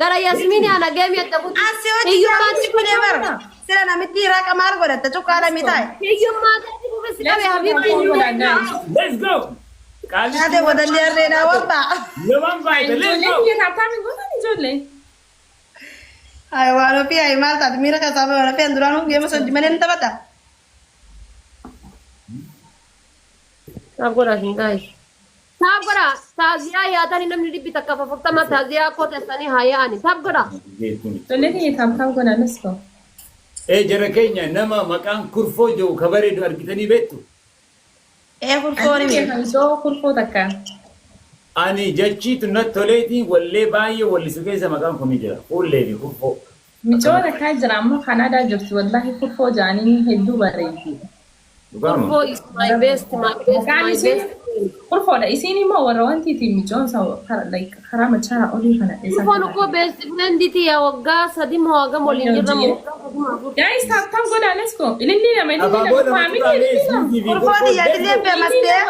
gara Yasmini ana game yadda Hiyyummaatti fudhee bara. Sira namitti hiraaqa maal godhatta cuqqaala mitaa. hiyyummaatti bubisi qabe habibi. Let's go. Ate wadalli arreedhaa wabbaa. Lewan baay'ee. Let's go. Ay waan ofii ay maal taate miira kasaa waan ofii an duraan geema soddi malee ni taphata. Saaf godhaa siin guys. Saaf godhaa taaziyaa yaatanii namni dhibbi takka faffaqtama taaziyaa kootessanii haa yaa'ani. Saaf godhaa. Jara keenya nama maqaan kurfoo jiru kabareedu argitanii beektu. Kurfooni beeku. Ani jechiitu na toleetii wallee baay'ee wallisu keessa maqaan kun ni jira. Fuullee fi kurfoo. Micoora kan jira ammoo Kanaadaa jirti wallahi kurfoo jaanii hedduu bareeddi. Kurfoo is my best. Kurfoodha isiin immoo warra wantiiti micoonsa karaa machaara olii kana isa. Kurfoon uko best frienditi ya waggaa sadi moo waggaa waliin jirra moo. Guys, tam goda let's go. Ilindi nama family. Kurfooni yaadilee beemastee.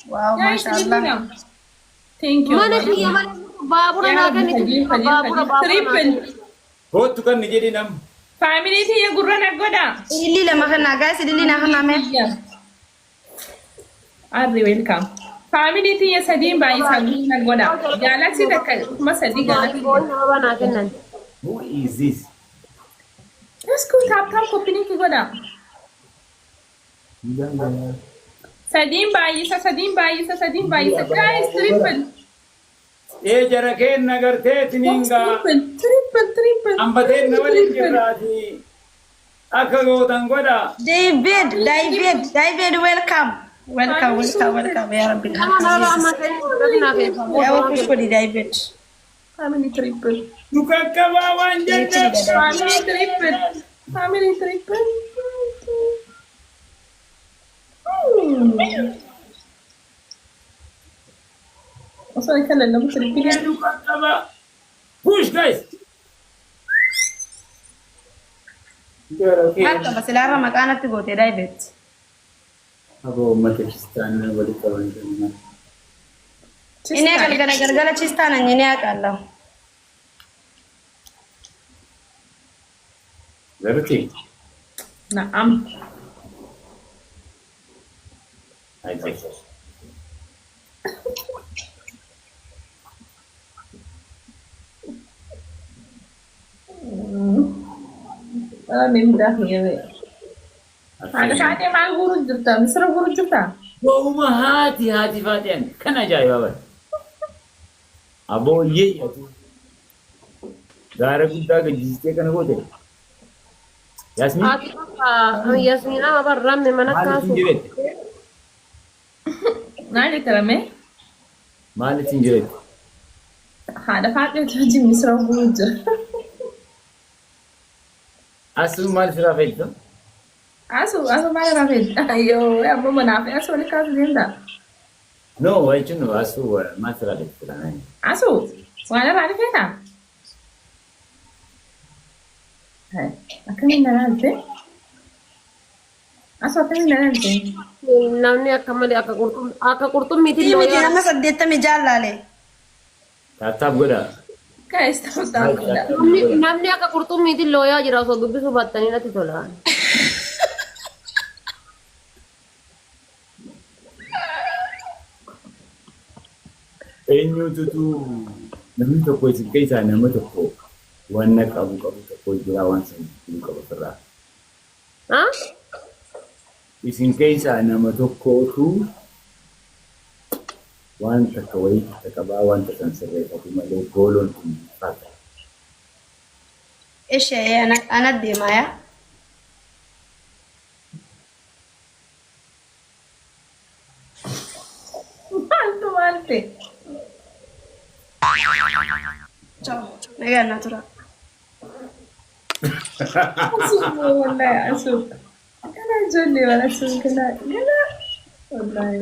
Wow, mashallah. Thank you. Mana kiyya mana baabura naagan itti baabura. Kootu kan ni jedhi nam. Family tiya gurra nagoda. Illi lama kana guys illi na kana me. Arri welcome. Family tiya sadin ba isa nagoda. Galaxy takka kuma sadi galaxy. Who is this? Let's go tap kopini ki goda. Sadin ba isa guys triple. Jara keenya agartee tiniinga. Triple. Ambateen nama jirraati. Akka gootan godha. David, welcome. Welcome. Ya Rabbi. Ya wakush kodi David. Family triple. Duka kabaa waan jenne. Family triple. Osoo kan lalu triple. Duka kabaa. Push guys. Hatta basilara makaanatti goote David. Abo ummata kiristaanaa walitti qaban kennan. Ini gargara cistaana ini aqalla. Zarti. Naam. Ay. Min dah ni we. Ada maal guru jirta, misra guru jirta. Wauma hati Fatihan kan ajaa'iba bara. Aboo iyyee ati. Gaara guddaa gajjistee kana goote. Yasmin. Yasmina abarramme mana kaasu. Naani tarame? Maalitiin jireetti? Haadha Faatiha misra guru jirta. Asu maal siraa feetu? Asu maal rafet. Ayo, ammo manaaf asu wali kaasu deemda. No, jechuun asu maal siraa feetu? Asu waan irraa dhufeeta. Akkamiin nalaalte? Asu akkamiin nalaalte? Namni akka malee akka qurxummiitiin Ilmi nama 80 jaallale. Taataaf godha. Guys, taa'u godha. namni akka qurxummiitiin looyaa jira osoo dubbisuu baattanii natti tola. Eenyututu namni tokko isin keessaa nama tokko wanna qabu tokko jira waan san qabu firraa. Isin keessaa nama tokkootu waan takka wayii takka qabaa wanta san sirreeffatu malee gooloon kun faata. Ishee ana deemaa yaa. Maaltu. Ciao, nagaan na tura. Asu wallahi asu. Kana jolli wala asu kana. Wallahi.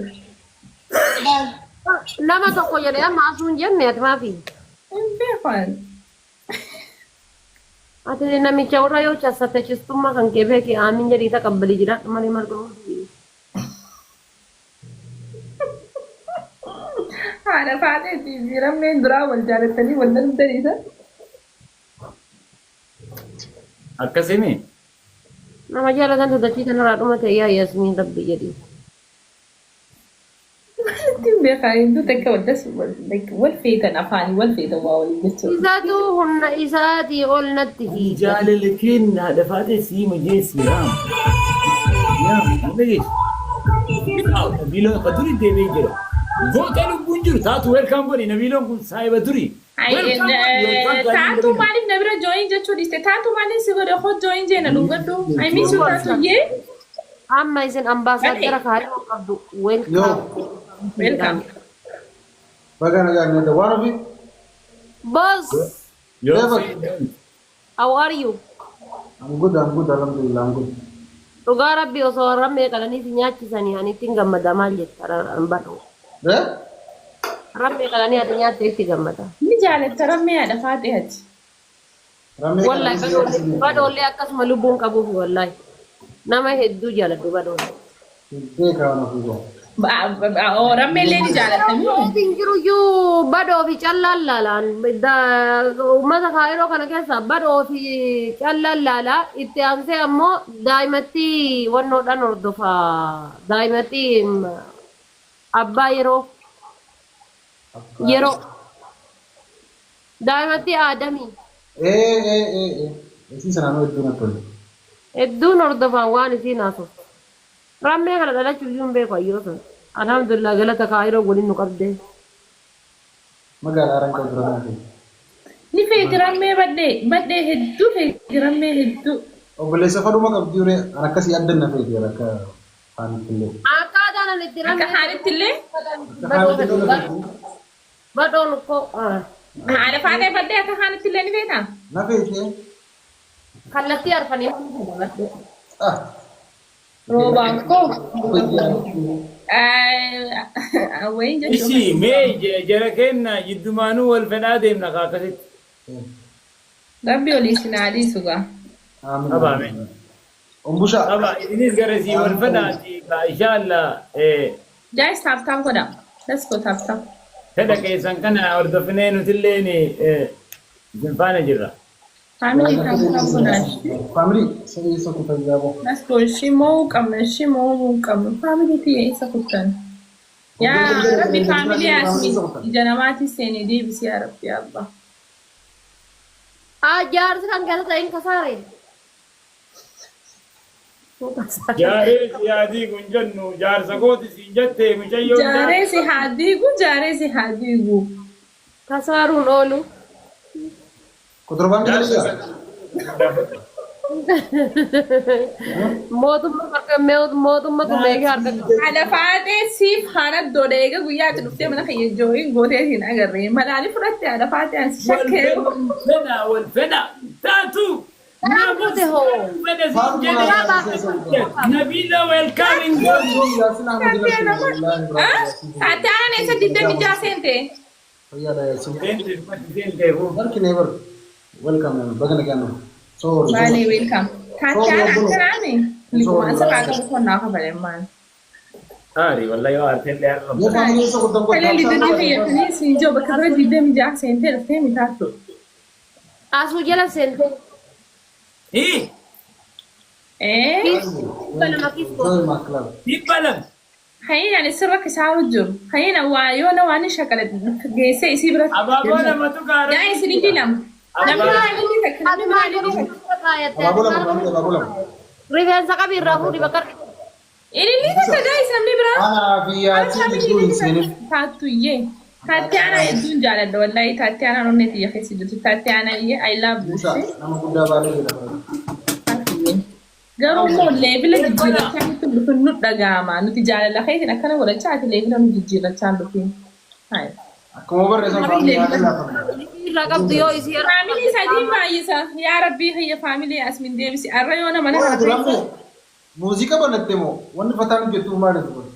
Nama tokko jedhee amma asuun jenne ati maafi? Hin beekan. Ati namicha warra yoo chasatte chistummaa kan kee beeki aamin jedhii taqabbalii jira malee marga Haadha faateetti jiramneen duraa wal jaalattanii wal daldalisa. Akkasimi. Nama jaalatan sodaachii kanarraa dhuma ta'e yaa Yasmiin rabbi jedhi. Ittiin beekaa hindu takka wal feetan afaanii wal feetan waa waliin jechuudha. Isaatu humna isaatii ol natti hiika. Jaalala kenna haadha faatee sii majeessi yaam. Yaam dhageessi. Nabiiloon Baduri deemee jira. Goota lubbuun jiru taatu welkaam godhi nabiiloon kun saayiba duri. Taatu maaliif na bira jooyin jechuu dhiiste? Taatu maaliif si godhe hoo jooyin jeena dhungadhu? I miss you taatu yee? Amma isin ambaasaadara kaayoo qabdu welkaam. Welcome. Bagana gana the one of it. Boss, Yoo how are you? I'm good, alhamdulillah, I'm good. Dhugaa rabbi osoo rammee qalanii si nyaachisanii ani ittiin gammada maal jetta badoo. Eh? Rammee qalanii ati nyaatte itti gammada. Ni jaalatta rammee haadha faatee ati. Wallahi badoollee akkasuma lubbuun qabuuf wallahi. Nama hedduu jaaladhu badoollee. Rammee illee ni jaalattami. Ofiin jiru iyyuu badoo fi callaan laalaan uummata kaayiroo kana keessa badoo fi callaan laalaa itti aansee ammoo daa'imatti wannoodhaan hordofaa daa'imatti abbaa yeroo daa'imatti aadamii hedduun hordofaan waan isiin haasoftu. Rammee kana dhalachuu iyyuu hin beeku ayyoo sun. Alhamdulillah galata kaayiroo waliin nu qabdee. Magaalaa Aranqaa Duramaa. Ni feeti rammee badhee hedduu feeti rammee hedduu. Obboleessa fadhuma qabdi ture an akkasii addanna feeti akka haanitti illee. Akkaataan ani itti Akka haadhitti illee. badoon ko Haadha faatee badhee akka haadhitti illee ni feetaa? Na feeti. kallattii arfanii badhee. Ah. Roobaan koo. Wayin jechuudha. Isi mee jara kenna jiddumaanuu wal fedhaa deemna akkasitti. Rabbi olii sinaalii sugaa. Abaame. Umbusha. Aba isinis gara sii wal fedhaati inshallah. Guys, tap godha. Let's go tap. Fedha keessan kana hordofnee nutillee isin faana jirra. Family tap godha. Family sai isa ku tayyabo. Let's go. Shimoo qabna. Family tiye isa kutan. Yaa Rabbi family asmi janamaati seenee deebisi yaa Rabbi Abba. Jaarsi kan keessa ta'in kasaare. Jaaree si haadii kun jennu jaarsa kooti siin jettee mucayyoo. Jaaree si haadigu. Kasaaruun oolu. Kuturbaan kaliya. Mootummaa kun meeqee harka qabu. Haadha faatee siif haadha dodeega guyyaatti dhuftee mana kiyya jooyin gootee hin agarree. Malaali fudhatte haadha faatee ansi shakkee. Wal fedha taatu. Namoota hoo. Nabila welcoming. Taate aanan eessa 26 seente? Barki neighbor. Welcome. Bagana gana. So. Vale, welcome. Taate aanan akkanaame. Likumaan sa kaakabu ko nakakabalan man. Ari wallahi waa artelle arro. Yo family isa ku tamko. Kale lidani fayyatanii si ijoo bakka bira 26 seente dhuftee mitaattu. Asuu jala seente. Nama kiskoo. Joy Maklar. Dibbalam. Hayina ani sirra kisaa jiru. Hayina waa yoo na waan shakala geessee isii bira. Abaaboo namatu gaara. Yaa isin dilam. Rifeensa qabi irraa fuudhi bakka Ini bisa guys namni bira. Taatuyyee. Taatiyaana hedduun jaaladha wallahi taatiyaana onnee xiyya keessa jirtu taatiyaana iyyee I love this. Nama guddaa baay'ee jedhama. Garuu immoo leebila jijjiirrachaa nu dhaga'ama nuti jaalala keetiin akkana godhachaa ati leebila nu jijjiirrachaa dhufin. Akkuma barreessan faamilii haa laafama. irraa qabdu yoo isii Family sadii baay'isa yaa rabbii hayya family asmin deebisi arra yoo nama nama Durame muuziqaa banatte moo wanni fataan jettu maaliif kun?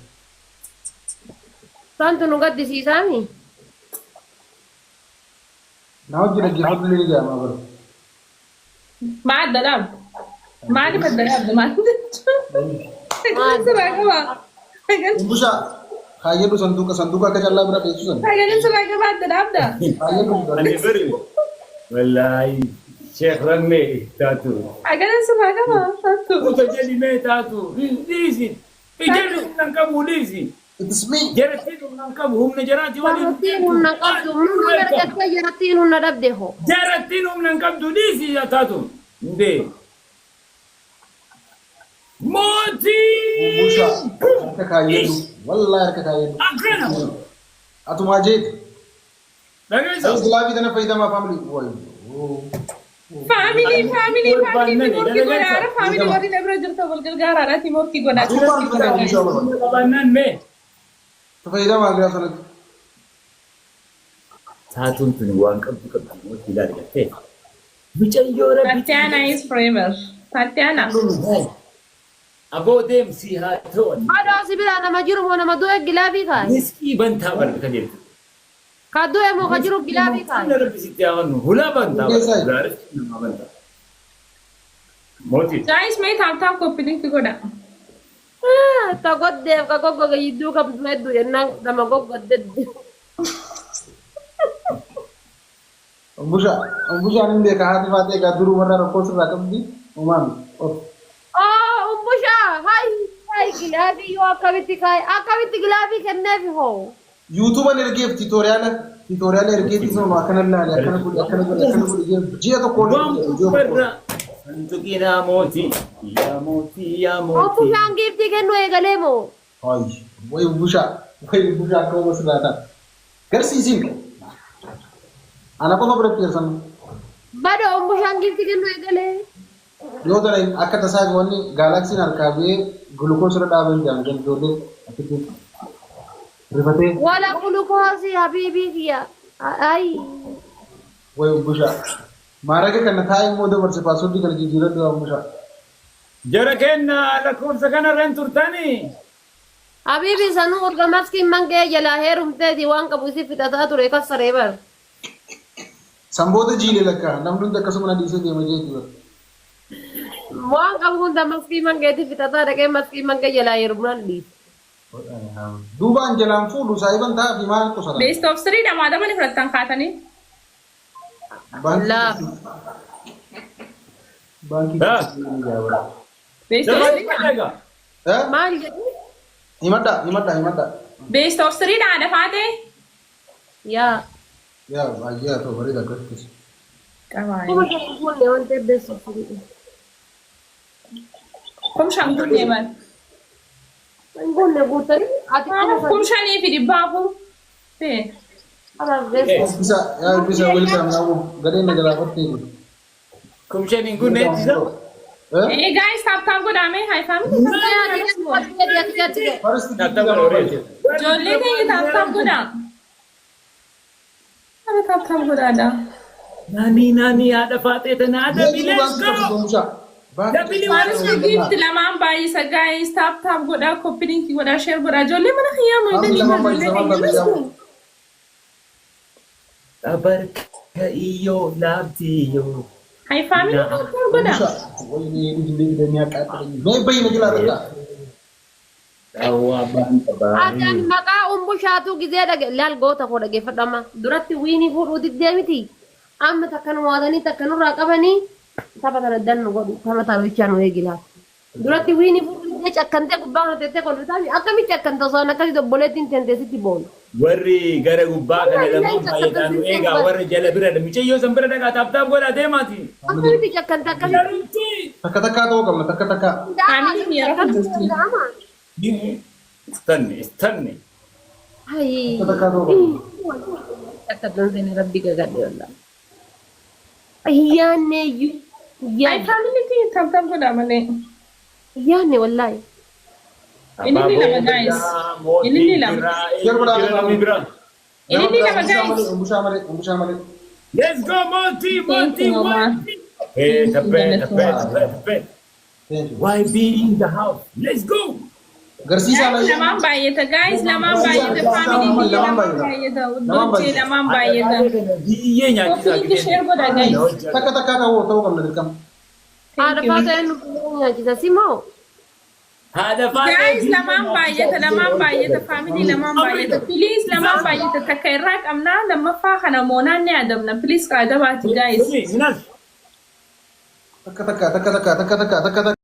Santu nu gaddisiisaami. Naa hojii dhaggeeffatu illee ni jaama bara. maal dadhaab maaliif adda dhaabda maal jechuun. Sagantaa qaba. Umbushaa Kaayeddu sanduuqa akka callaa bira teessu sana. Sagaleen suura gabaatti dhaabda. Ani bari wallahi Sheikh Ramme taatu. Sagaleen suura gabaatti. Kuta jadi me taatu. Lisi. Ijaru nang kamu lisi. It's me. Jaratin nang kamu humna jarati wali. Jaratiin humna qabdu. Humna gargaarsa jaratiin humna dhabde hoo. Jaratin nang kabdu lisi ya taatu. Nde. Moti. Busha. Harka kaayeddu. Wallahi harka kaayeddu. Akrana. Atuma jeet. Dagaysa. As gilaafi tana fayyadamaa family. Wayi. Family murtii godhaara family warri na bira jirtu wal gargaaraadhaati murtii godhaa. Qabannan me. Fayyadamaa gira sanatti. Taatuun tuni waan qabdu moti ilaali gattee. Mucayyoo rabbi. Tatiana is forever. Tatiana. Aboo deemsi haa ta'u. Badoo sibiilaa nama jiru moo nama du'e gilaabii kaaye. Miskii bantaa barka kan jirtu. Ka du'e moo ka jiru gilaabii kaaye. Humna rabbi sitti amannu hulaa bantaa barka. Moti. Guys, may tap copy godha. Ta goddeef ka goggoge yidduu qabdu hedduu jennaan nama goggoddetti. Bushaan hin beeka haati faatee egaa duruu warra rakkoo sirraa qabdi. Uumame. Umbushaa hai gilaabii yoo akkamitti kaaye akkamitti gilaabii kenneefi hoo. YouTubean ergeef tiitooriyaala ergeetii sun akkana ilaali akkana godhi ji'a tokko Santuqina moti yaa moti. Umbushaan giiftii kennu eegalee moo. Wayi bushaa akka uuma sirraa ta'a. Garsiisiin ana qofa biratti geessan. Badoo umbushaan giiftii kennu eegalee. Yoo ta'e akka tasaa wanni gaalaksiin harkaa bu'ee gulukoos irra dhaabee jaan ijoollee akkatti rifatee. Wala gulukoosii habiibii kiyya. Ayi. Wayi bushaa. Maaraga kana taa'ee immoo dabarse paaswordii kana jijjiiradhu waan bushaa. Jara kenna lakkoofsa kanarraan turtanii. Habiibii sanuu urga maskiin mangee jalaa heerumteeti waan qabu isi fixataa ture kassaree bar. Sanboota jiilee lakkaa namni akkasuma na dhiisee deema jeetii bara. Waan qabu hunda maskii mangeeti fixataa dhaqee maskii mangee jalaa heerumnaan dhiise. Duubaan jalaan fuudhu saayiban ta'a fi maal qusata. Best of 3 dhamaadamani fudhattan kaatanii. Laa. Baankii Best of 3. Maal jedhu? Himadha. Best of 3 dhaadha faate. Yaa. Yaa baay'ee haa ta'u bareeda akkasumas. Qabaayee. Kuma jedhu fuullee waan ta'eef beessa fuudhu. Kum shan kunne man. Bunne guutanii ati Kum shanii fi dhibbaa afur. Fee. kanaaf beessa. Bisa welcome namu gadeen na jalaa qottee. Kumshaniin kun eebbisa. Hey guys, tap godhame hi family. Ijoollee keenya tap godhaa. Ana tap godhaadha. Naani haadha faatee tana haadha bileessaa. Faanis gift lamaan baay'isa guys tap godhaa copy link godhaa share godhaa ijoollee mana kiyyaa moo'ee Tabarka iyyoo laabtiyyoo. Hi family tap godhaa. Adaan maqaa umbushaatu gizee laal goota koo dhageeffadhama. Duratti wiinii fuudhuu diddee miti. Amma takkanuma waatanii takkanurraa qabanii tapha kana dannu godhu kama taphichaa nu eegilaa. Duratti wiinii fuudhuu diddee cakkantee gubbaa kana teessee kolfisaa akkamitti cakkanta osoo akkasii obboleettiin tenteessitti boonu. Warri gara gubbaa kana lamaan fayyadamu eegaa warri jala bira michayyoo san bira dhagaa taaptaaf godhaa deemaati. Akkamitti cakkanta akkamitti. Takka ta'uu qabna takka. Family yeroo hojjetti. Istanne. Hai. Akka dansa rabbi gagadhe wallahi. Ayyaanne iyyuu. Hi family tap godhaa malee. Ayyaanne wallahi. Ini lama guys. Ini lama. Ini lama guys. Umbushaa malee. Let's go Monty. Tape. Why be in the house? Let's go. Garsiisaa Lamaan baay'ata guys, lamaan baay'ata family lamaan baay'ata. Uddootee lamaan baay'ata. Biyyee nyaachisaa Kopi share godhaa guys. takka ta'uu qabna dirqama. Haadha faata eenyu nyaachisa simoo? هذا فاتح جايز لمان بايته فاميلي لمان بايته بليز لمان بايته تكيراك أمنا لما فاخنا مونا نعدمنا بليز قاعدة باتي جايز مناس تك تك تك تك تك تك تك